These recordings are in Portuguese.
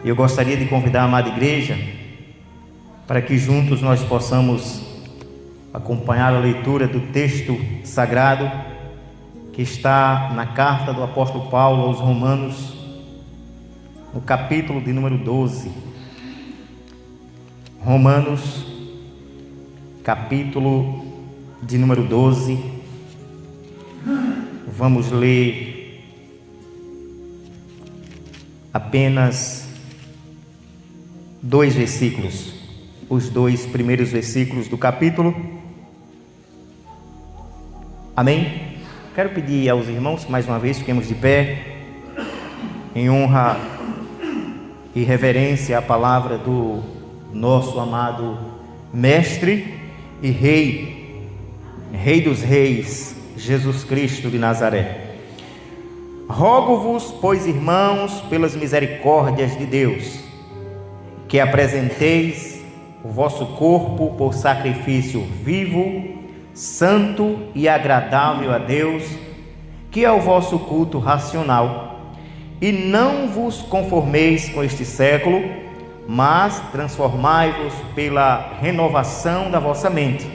Eu gostaria de convidar a amada igreja para que juntos nós possamos acompanhar a leitura do texto sagrado que está na carta do apóstolo Paulo aos Romanos, no capítulo de número 12. Romanos, capítulo de número 12. Vamos ler apenas 2 versículos, os 2 primeiros versículos do capítulo. Amém? Quero pedir aos irmãos que mais uma vez fiquemos de pé, em honra e reverência à palavra do nosso amado Mestre e Rei dos Reis, Jesus Cristo de Nazaré. Rogo-vos, pois, irmãos, pelas misericórdias de Deus, que apresenteis o vosso corpo por sacrifício vivo, santo e agradável a Deus, que é o vosso culto racional, e não vos conformeis com este século, mas transformai-vos pela renovação da vossa mente,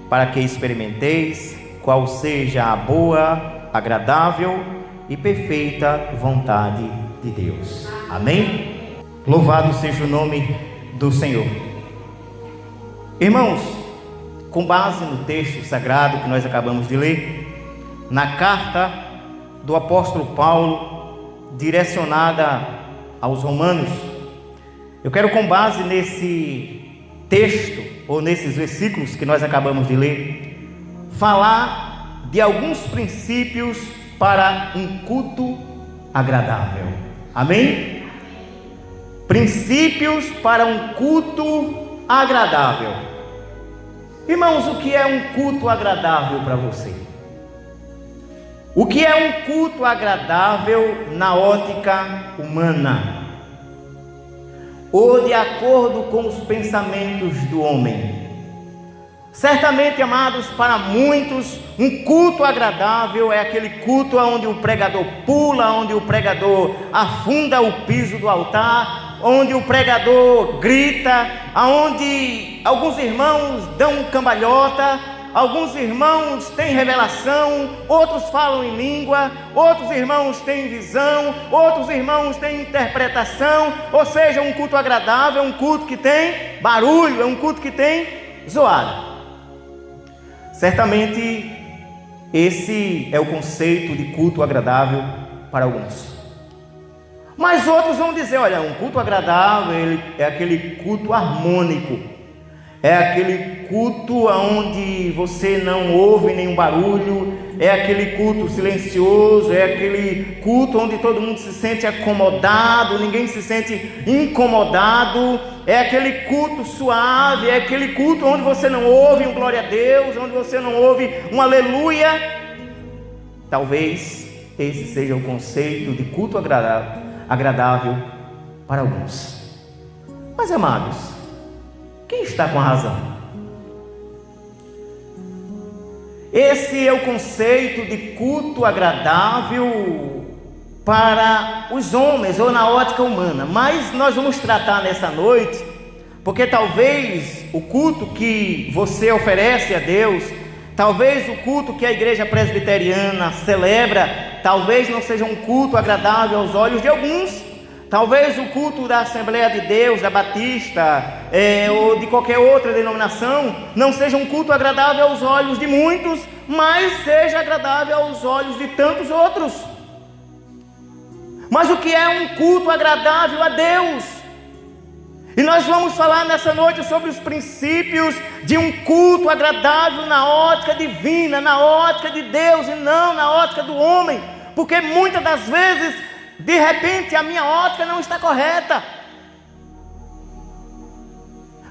para que experimenteis qual seja a boa, agradável e perfeita vontade de Deus. Amém? Louvado seja o nome do Senhor. Irmãos, com base no texto sagrado que nós acabamos de ler, na carta do apóstolo Paulo, direcionada aos Romanos, eu quero, com base nesse texto, ou nesses versículos que nós acabamos de ler, falar de alguns princípios para um culto agradável. Amém? Princípios para um culto agradável. Irmãos, o que é um culto agradável para você? O que é um culto agradável na ótica humana? Ou de acordo com os pensamentos do homem? Certamente, amados, para muitos, um culto agradável é aquele culto onde o pregador pula, onde o pregador afunda o piso do altar, onde o pregador grita, onde alguns irmãos dão cambalhota, alguns irmãos têm revelação, outros falam em língua, outros irmãos têm visão, outros irmãos têm interpretação. Ou seja, um culto agradável é um culto que tem barulho, é um culto que tem zoada. Certamente esse é o conceito de culto agradável para alguns. Mas outros vão dizer, olha, um culto agradável é aquele culto harmônico, é aquele culto onde você não ouve nenhum barulho, é aquele culto silencioso, é aquele culto onde todo mundo se sente acomodado, ninguém se sente incomodado, é aquele culto suave, é aquele culto onde você não ouve um glória a Deus, onde você não ouve um aleluia. Talvez esse seja o conceito de culto agradável para alguns. Mas, amados, quem está com a razão? Esse é o conceito de culto agradável para os homens, ou na ótica humana. Mas nós vamos tratar nessa noite, porque talvez o culto que você oferece a Deus, talvez o culto que a igreja presbiteriana celebra, talvez não seja um culto agradável aos olhos de alguns. Talvez o culto da Assembleia de Deus, da Batista, ou de qualquer outra denominação, não seja um culto agradável aos olhos de muitos, mas seja agradável aos olhos de tantos outros. Mas o que é um culto agradável a Deus? E nós vamos falar nessa noite sobre os princípios de um culto agradável na ótica divina, na ótica de Deus e não na ótica do homem, porque muitas das vezes, de repente, a minha ótica não está correta.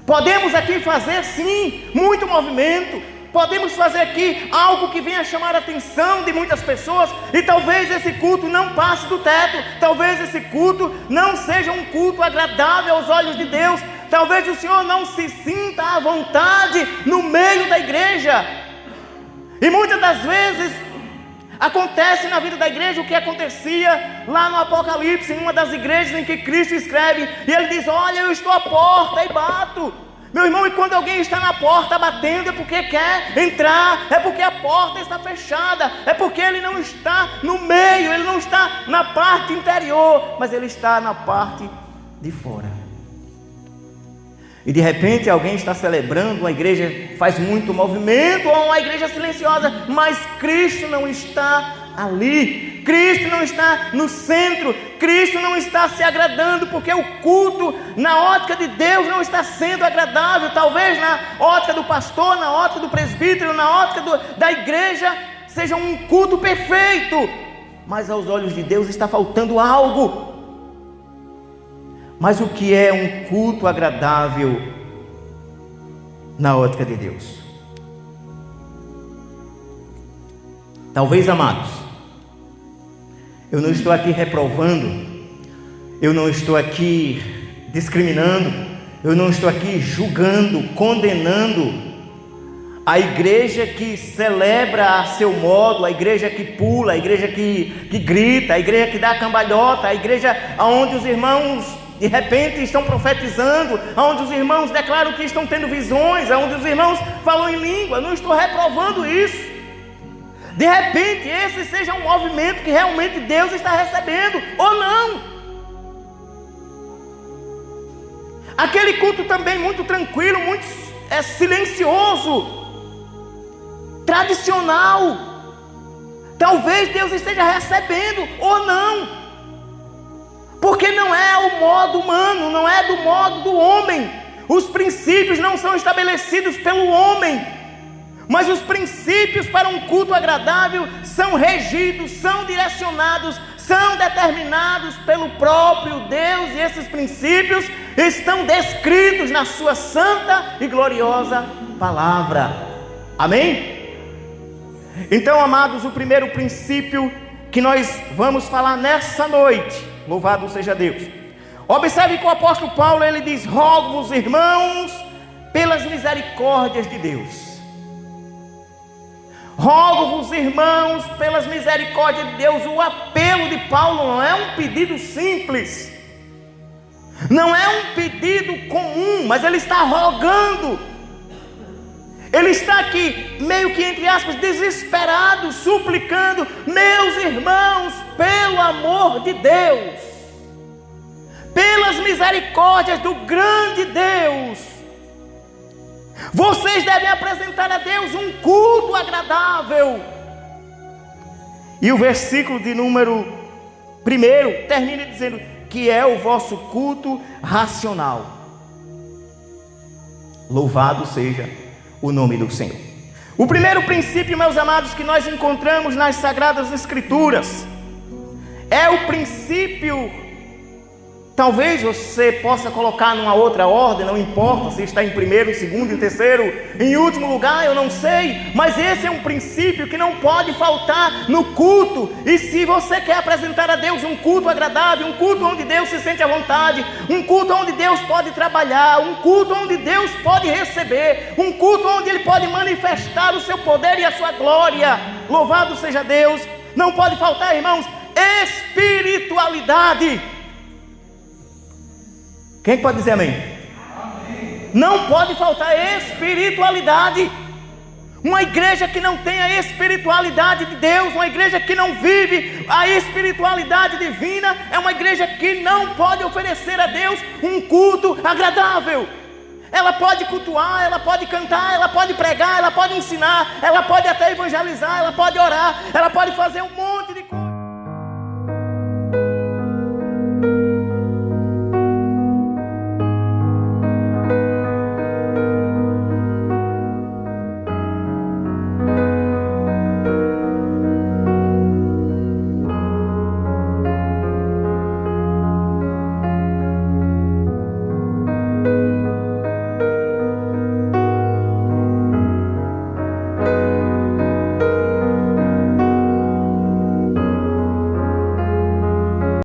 Podemos aqui fazer sim muito movimento, podemos fazer aqui algo que venha chamar a atenção de muitas pessoas, e talvez esse culto não passe do teto, talvez esse culto não seja um culto agradável aos olhos de Deus, talvez o Senhor não se sinta à vontade no meio da igreja. E muitas das vezes Acontece na vida da igreja o que acontecia lá no Apocalipse, em uma das igrejas em que Cristo escreve, e ele diz: olha, eu estou à porta e bato. Meu irmão, e quando alguém está na porta batendo, é porque quer entrar, é porque a porta está fechada, é porque ele não está no meio, ele não está na parte interior, mas ele está na parte de fora. E de repente alguém está celebrando, a igreja faz muito movimento, ou uma igreja silenciosa, mas Cristo não está ali, Cristo não está no centro, Cristo não está se agradando, porque o culto na ótica de Deus não está sendo agradável. Talvez na ótica do pastor, na ótica do presbítero, na ótica da igreja seja um culto perfeito, mas aos olhos de Deus está faltando algo. Mas o que é um culto agradável na ótica de Deus? Talvez, amados, eu não estou aqui reprovando, eu não estou aqui discriminando, eu não estou aqui julgando, condenando a igreja que celebra a seu modo, a igreja que pula, a igreja que grita, a igreja que dá cambalhota, a igreja onde os irmãos de repente estão profetizando, onde os irmãos declaram que estão tendo visões, onde os irmãos falam em língua. Eu não estou reprovando isso. De repente esse seja um movimento que realmente Deus está recebendo, ou não. Aquele culto também muito tranquilo, muito silencioso, tradicional, talvez Deus esteja recebendo, ou não. Porque não é o modo humano, não é do modo do homem. Os princípios não são estabelecidos pelo homem, mas os princípios para um culto agradável são regidos, são direcionados, são determinados pelo próprio Deus. E esses princípios estão descritos na sua santa e gloriosa palavra. Amém? Então, amados, o primeiro princípio que nós vamos falar nessa noite, louvado seja Deus. Observe que o apóstolo Paulo, ele diz: rogo-vos, irmãos, pelas misericórdias de Deus. Rogo-vos, irmãos, pelas misericórdias de Deus. O apelo de Paulo não é um pedido simples, não é um pedido comum, mas ele está rogando. Ele está aqui, meio que entre aspas, desesperado, suplicando: meus irmãos, pelo amor de Deus, pelas misericórdias do grande Deus, vocês devem apresentar a Deus um culto agradável. E o versículo de número 1 termina dizendo que é o vosso culto racional. Louvado seja o nome do Senhor. O primeiro princípio, meus amados, que nós encontramos nas Sagradas Escrituras é o princípio, talvez você possa colocar numa outra ordem, não importa se está em primeiro, em segundo, em terceiro, em último lugar, eu não sei, mas esse é um princípio que não pode faltar no culto. E se você quer apresentar a Deus um culto agradável, um culto onde Deus se sente à vontade, um culto onde Deus pode trabalhar, um culto onde Deus pode receber, um culto onde Ele pode manifestar o seu poder e a sua glória, louvado seja Deus, não pode faltar, irmãos, espiritualidade. Quem pode dizer amém? Amém. Não pode faltar espiritualidade. Uma igreja que não tem a espiritualidade de Deus, uma igreja que não vive a espiritualidade divina, é uma igreja que não pode oferecer a Deus um culto agradável. Ela pode cultuar, ela pode cantar, ela pode pregar, ela pode ensinar, ela pode até evangelizar, ela pode orar, ela pode fazer um monte